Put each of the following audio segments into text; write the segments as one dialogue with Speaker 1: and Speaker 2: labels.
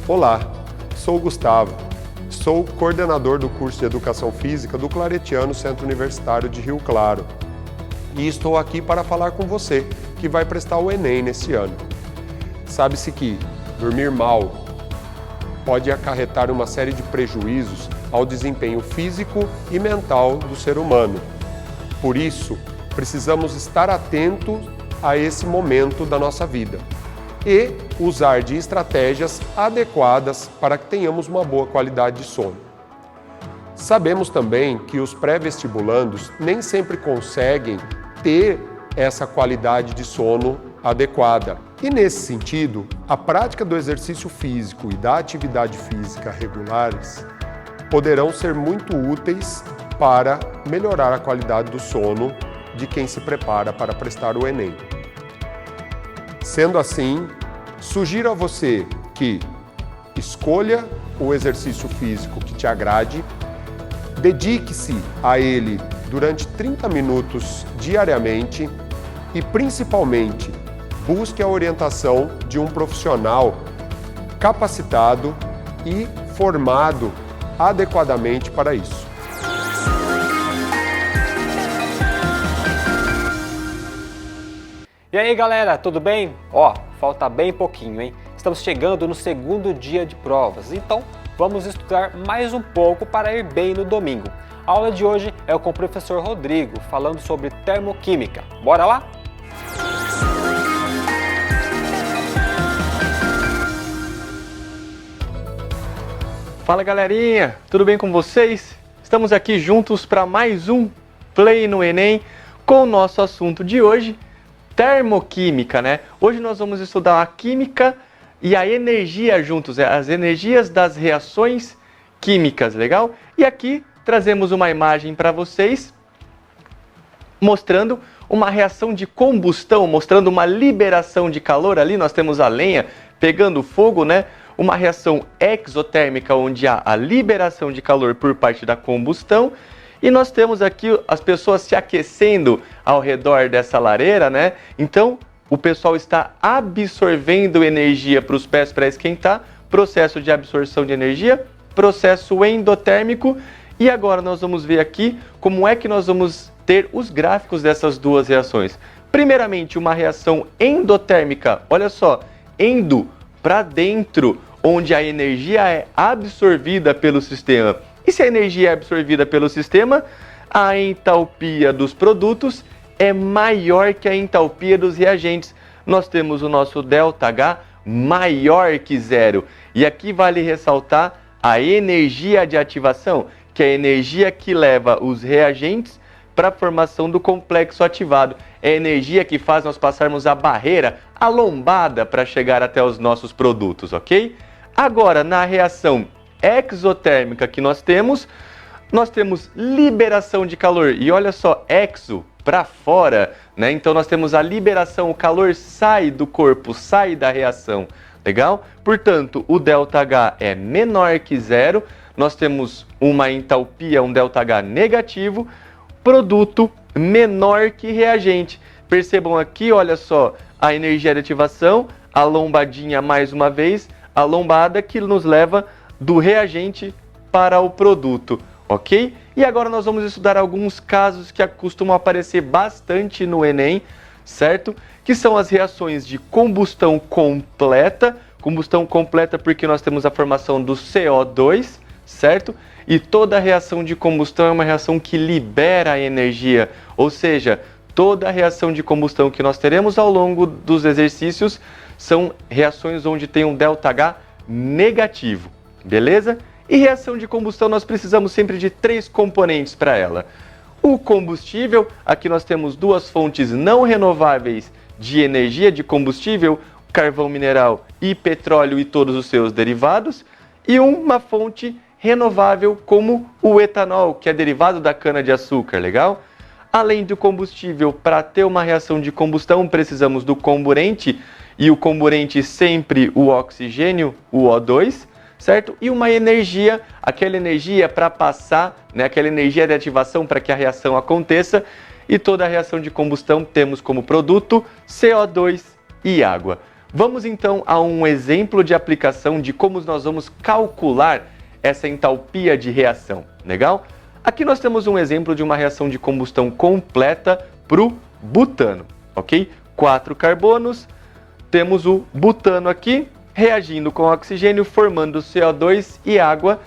Speaker 1: Olá, sou o Gustavo, sou coordenador do curso de Educação Física do Claretiano Centro Universitário de Rio Claro e estou aqui para falar com você que vai prestar o Enem nesse ano. Sabe-se que dormir mal pode acarretar uma série de prejuízos ao desempenho físico e mental do ser humano. Por isso, precisamos estar atentos a esse momento da nossa vida e usar de estratégias adequadas para que tenhamos uma boa qualidade de sono. Sabemos também que os pré-vestibulandos nem sempre conseguem ter essa qualidade de sono adequada. E nesse sentido, a prática do exercício físico e da atividade física regulares poderão ser muito úteis para melhorar a qualidade do sono de quem se prepara para prestar o Enem. Sendo assim, sugiro a você que escolha o exercício físico que te agrade, dedique-se a ele durante 30 minutos diariamente e, principalmente, busque a orientação de um profissional capacitado e formado adequadamente para isso.
Speaker 2: E aí galera, tudo bem? Falta bem pouquinho, hein? Estamos chegando no segundo dia de provas, então vamos estudar mais um pouco para ir bem no domingo. A aula de hoje é com o professor Rodrigo, falando sobre termoquímica. Bora lá?
Speaker 3: Fala galerinha, tudo bem com vocês? Estamos aqui juntos para mais um Play no Enem com o nosso assunto de hoje, termoquímica, né? Hoje nós vamos estudar a química e a energia juntos, as energias das reações químicas, legal? E aqui trazemos uma imagem para vocês mostrando uma reação de combustão, mostrando uma liberação de calor. Ali nós temos a lenha pegando fogo, né? Uma reação exotérmica onde há a liberação de calor por parte da combustão. E nós temos aqui as pessoas se aquecendo ao redor dessa lareira, né? Então, o pessoal está absorvendo energia para os pés para esquentar, processo de absorção de energia, processo endotérmico. E agora nós vamos ver aqui como é que nós vamos ter os gráficos dessas duas reações. Primeiramente, uma reação endotérmica, olha só, endo para dentro, onde a energia é absorvida pelo sistema. E se a energia é absorvida pelo sistema, a entalpia dos produtos é maior que a entalpia dos reagentes. Nós temos o nosso ΔH maior que zero. E aqui vale ressaltar a energia de ativação, que é a energia que leva os reagentes para a formação do complexo ativado. É a energia que faz nós passarmos a barreira, a lombada, para chegar até os nossos produtos, ok? Agora, na reação exotérmica que nós temos liberação de calor. E olha só, exo, para fora, né? Então nós temos a liberação, o calor sai do corpo, sai da reação, legal? Portanto, o ΔH é menor que zero, nós temos uma entalpia, um ΔH negativo, produto menor que reagente. Percebam aqui, olha só, a energia de ativação, a lombadinha mais uma vez, a lombada que nos leva do reagente para o produto, ok? E agora nós vamos estudar alguns casos que costumam aparecer bastante no Enem, certo? Que são as reações de combustão completa porque nós temos a formação do CO2, certo? E toda reação de combustão é uma reação que libera energia, ou seja, toda reação de combustão que nós teremos ao longo dos exercícios são reações onde tem um ΔH negativo. Beleza? E reação de combustão nós precisamos sempre de 3 componentes para ela. O combustível, aqui nós temos 2 fontes não renováveis de energia de combustível, carvão mineral e petróleo e todos os seus derivados, e uma fonte renovável como o etanol, que é derivado da cana-de-açúcar, legal? Além do combustível, para ter uma reação de combustão precisamos do comburente, e o comburente sempre o oxigênio, o O2, certo? E uma energia, aquela energia para passar, né, aquela energia de ativação para que a reação aconteça, e toda a reação de combustão temos como produto CO2 e água. Vamos então a um exemplo de aplicação de como nós vamos calcular essa entalpia de reação, legal? Aqui nós temos um exemplo de uma reação de combustão completa para o butano, ok? 4 carbonos, temos o butano aqui, reagindo com oxigênio, formando CO2 e água.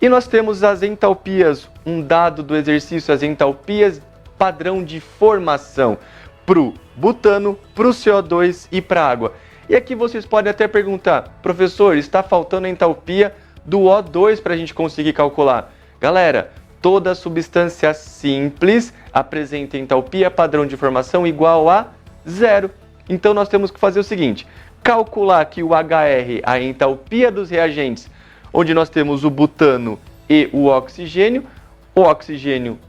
Speaker 3: E nós temos as entalpias, um dado do exercício, as entalpias padrão de formação para o butano, para o CO2 e para a água. E aqui vocês podem até perguntar, professor, está faltando a entalpia do O2 para a gente conseguir calcular? Galera, toda substância simples apresenta entalpia padrão de formação igual a 0. Então nós temos que fazer o seguinte, calcular aqui o HR, a entalpia dos reagentes, onde nós temos o butano e o oxigênio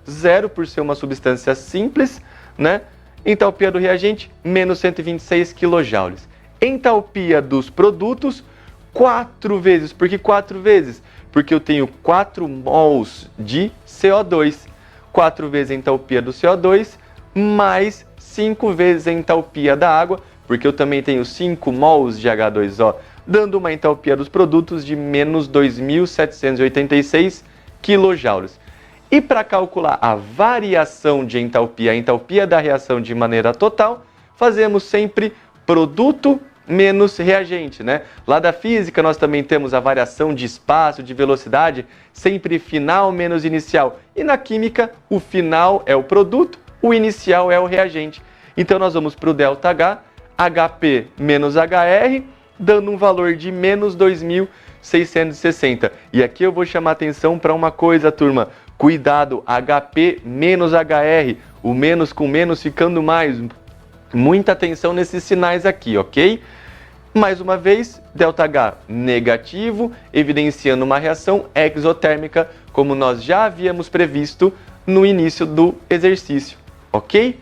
Speaker 3: 0 por ser uma substância simples, né? Entalpia do reagente, menos 126 kJ. Entalpia dos produtos, 4 vezes. Por que 4 vezes? Porque eu tenho 4 mols de CO2. 4 vezes a entalpia do CO2, mais 5 vezes a entalpia da água, porque eu também tenho 5 mols de H2O, dando uma entalpia dos produtos de menos 2.786 kJ. E para calcular a variação de entalpia, a entalpia da reação de maneira total, fazemos sempre produto menos reagente, né? Lá da física nós também temos a variação de espaço, de velocidade, sempre final menos inicial. E na química, o final é o produto, o inicial é o reagente. Então nós vamos para o ΔH, HP menos HR, dando um valor de menos 2.660. E aqui eu vou chamar atenção para uma coisa, turma. Cuidado, HP menos HR, o menos com menos ficando mais. Muita atenção nesses sinais aqui, ok? Mais uma vez, ΔH negativo, evidenciando uma reação exotérmica, como nós já havíamos previsto no início do exercício, ok?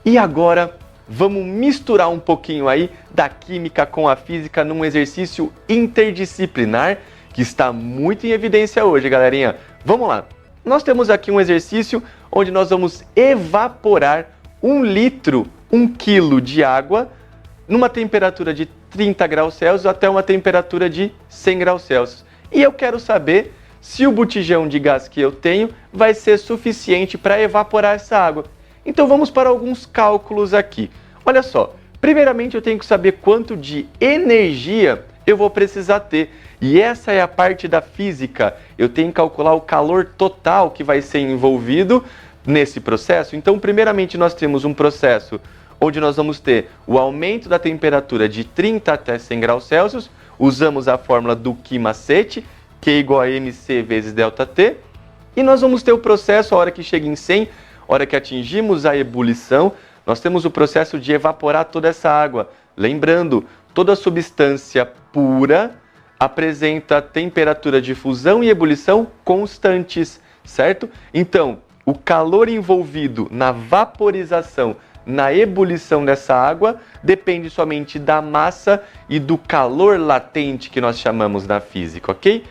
Speaker 3: E agora, vamos misturar um pouquinho aí da química com a física num exercício interdisciplinar que está muito em evidência hoje, galerinha. Vamos lá. Nós temos aqui um exercício onde nós vamos evaporar 1 litro, 1 quilo de água numa temperatura de 30 graus Celsius até uma temperatura de 100 graus Celsius. E eu quero saber se o botijão de gás que eu tenho vai ser suficiente para evaporar essa água. Então vamos para alguns cálculos aqui. Olha só, primeiramente eu tenho que saber quanto de energia eu vou precisar ter. E essa é a parte da física. Eu tenho que calcular o calor total que vai ser envolvido nesse processo. Então, primeiramente, nós temos um processo onde nós vamos ter o aumento da temperatura de 30 até 100 graus Celsius. Usamos a fórmula do Ki-macete, Q igual a mc vezes ΔT. E nós vamos ter o processo, a hora que chega em 100, a hora que atingimos a ebulição, nós temos o processo de evaporar toda essa água. Lembrando, toda substância pura apresenta temperatura de fusão e ebulição constantes, certo? Então, o calor envolvido na vaporização, na ebulição dessa água, depende somente da massa e do calor latente que nós chamamos na física, ok?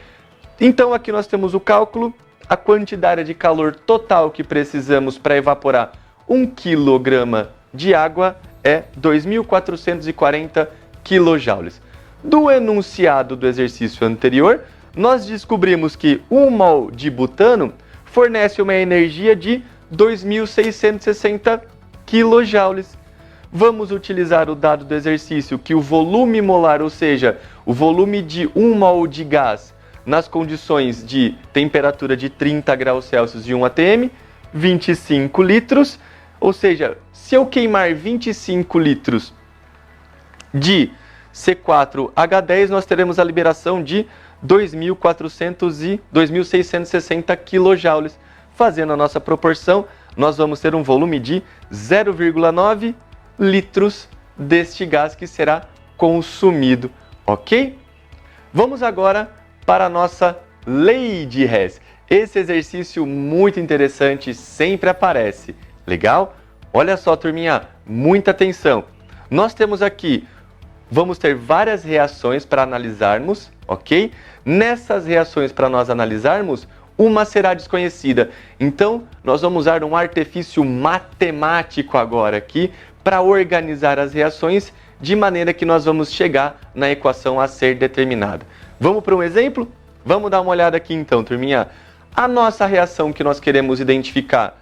Speaker 3: Então, aqui nós temos o cálculo, a quantidade de calor total que precisamos para evaporar 1 kg de água é 2.440 kJ. Do enunciado do exercício anterior, nós descobrimos que 1 mol de butano fornece uma energia de 2.660 kJ. Vamos utilizar o dado do exercício que o volume molar, ou seja, o volume de 1 mol de gás nas condições de temperatura de 30 graus Celsius e 1 atm, 25 litros, ou seja, se eu queimar 25 litros de C4H10, nós teremos a liberação de 2.660 kJ. Fazendo a nossa proporção, nós vamos ter um volume de 0,9 litros deste gás que será consumido, ok? Vamos agora para a nossa lei de Hess. Esse exercício muito interessante sempre aparece, legal? Olha só, turminha, muita atenção. Nós temos aqui, vamos ter várias reações para analisarmos, ok? Nessas reações para nós analisarmos, uma será desconhecida. Então, nós vamos usar um artifício matemático agora aqui para organizar as reações de maneira que nós vamos chegar na equação a ser determinada. Vamos para um exemplo? Vamos dar uma olhada aqui então, turminha. A nossa reação que nós queremos identificar,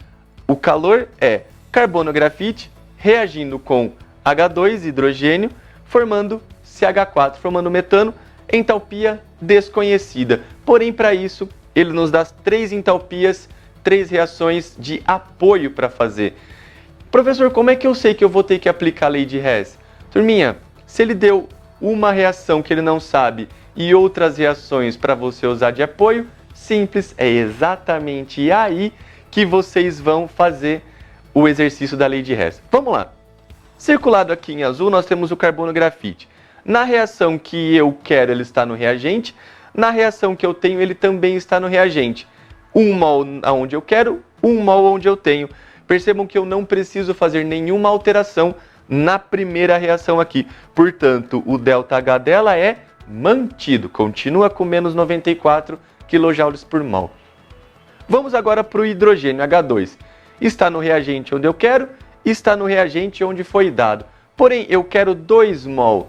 Speaker 3: o calor é carbono grafite reagindo com H2, hidrogênio, formando CH4, formando metano, entalpia desconhecida. Porém, para isso, ele nos dá 3 entalpias, 3 reações de apoio para fazer. Professor, como é que eu sei que eu vou ter que aplicar a lei de Hess? Turminha, se ele deu uma reação que ele não sabe e outras reações para você usar de apoio, simples, é exatamente aí que vocês vão fazer o exercício da lei de Hess. Vamos lá. Circulado aqui em azul, nós temos o carbono grafite. Na reação que eu quero, ele está no reagente. Na reação que eu tenho, ele também está no reagente. 1 mol onde eu quero, 1 mol onde eu tenho. Percebam que eu não preciso fazer nenhuma alteração na primeira reação aqui. Portanto, o ΔH dela é mantido. Continua com menos 94 kJ por mol. Vamos agora para o hidrogênio H2. Está no reagente onde eu quero, está no reagente onde foi dado. Porém, eu quero 2 mol.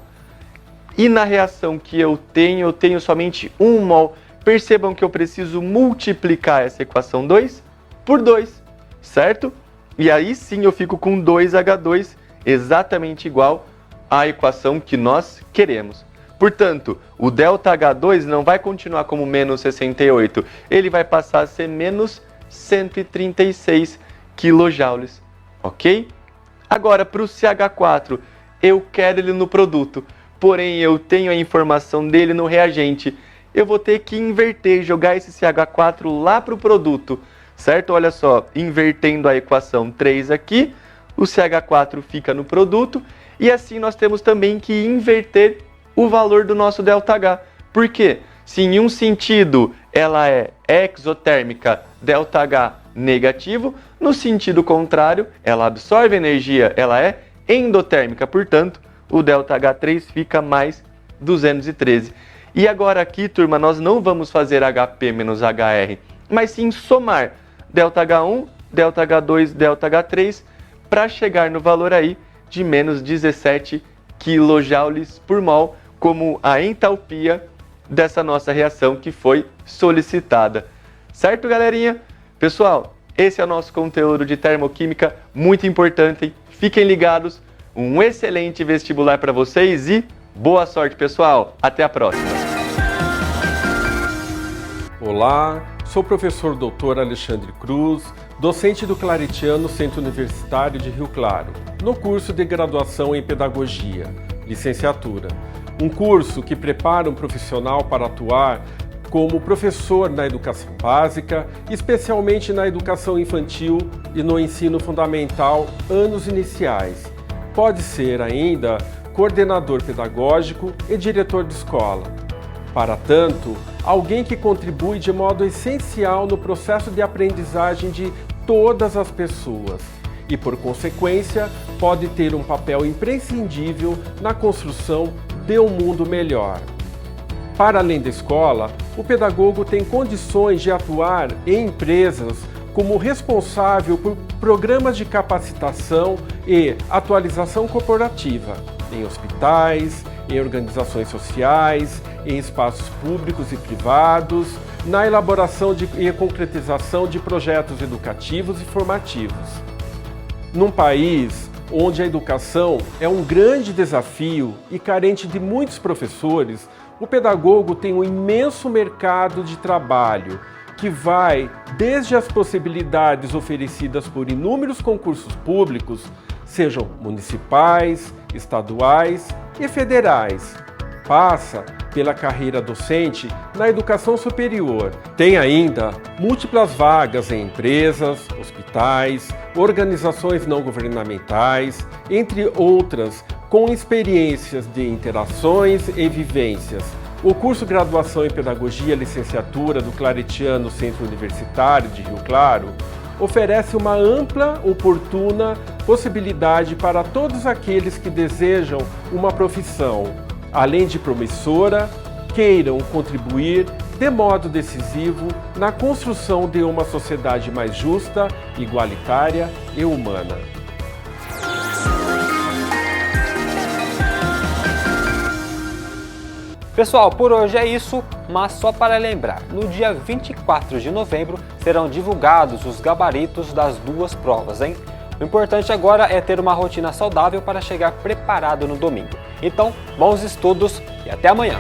Speaker 3: E na reação que eu tenho somente 1 mol. Percebam que eu preciso multiplicar essa equação 2 por 2, certo? E aí sim eu fico com 2H2 exatamente igual à equação que nós queremos. Portanto, o ΔH2 não vai continuar como menos 68, ele vai passar a ser menos 136 kJ, ok? Agora, para o CH4, eu quero ele no produto, porém eu tenho a informação dele no reagente. Eu vou ter que inverter, jogar esse CH4 lá para o produto, certo? Olha só, invertendo a equação 3 aqui, o CH4 fica no produto, e assim nós temos também que inverter o valor do nosso ΔH. Por quê? Se em um sentido ela é exotérmica, ΔH negativo, no sentido contrário, ela absorve energia, ela é endotérmica, portanto, o ΔH3 fica mais 213. E agora aqui, turma, nós não vamos fazer HP menos HR, mas sim somar ΔH1, ΔH2, ΔH3, para chegar no valor aí de menos 17 kJ por mol, como a entalpia dessa nossa reação que foi solicitada. Certo, galerinha? Pessoal, esse é o nosso conteúdo de termoquímica, muito importante. Fiquem ligados, um excelente vestibular para vocês e boa sorte, pessoal. Até a próxima.
Speaker 4: Olá, sou o professor Dr. Alexandre Cruz, docente do Claretiano Centro Universitário de Rio Claro, no curso de graduação em Pedagogia, licenciatura. Um curso que prepara um profissional para atuar como professor na educação básica, especialmente na educação infantil e no ensino fundamental, anos iniciais. Pode ser ainda coordenador pedagógico e diretor de escola. Para tanto, alguém que contribui de modo essencial no processo de aprendizagem de todas as pessoas e, por consequência, pode ter um papel imprescindível na construção de um mundo melhor. Para além da escola, o pedagogo tem condições de atuar em empresas como responsável por programas de capacitação e atualização corporativa, em hospitais, em organizações sociais, em espaços públicos e privados, na elaboração e concretização de projetos educativos e formativos. Num país onde a educação é um grande desafio e carente de muitos professores, o pedagogo tem um imenso mercado de trabalho que vai desde as possibilidades oferecidas por inúmeros concursos públicos, sejam municipais, estaduais e federais. Passa pela carreira docente na educação superior. Tem ainda múltiplas vagas em empresas, hospitais, organizações não governamentais, entre outras, com experiências de interações e vivências. O curso Graduação em Pedagogia e Licenciatura do Claretiano Centro Universitário de Rio Claro oferece uma ampla, oportuna possibilidade para todos aqueles que desejam uma profissão, além de promissora, queiram contribuir de modo decisivo na construção de uma sociedade mais justa, igualitária e humana.
Speaker 2: Pessoal, por hoje é isso, mas só para lembrar, no dia 24 de novembro serão divulgados os gabaritos das duas provas, hein? O importante agora é ter uma rotina saudável para chegar preparado no domingo. Então, bons estudos e até amanhã!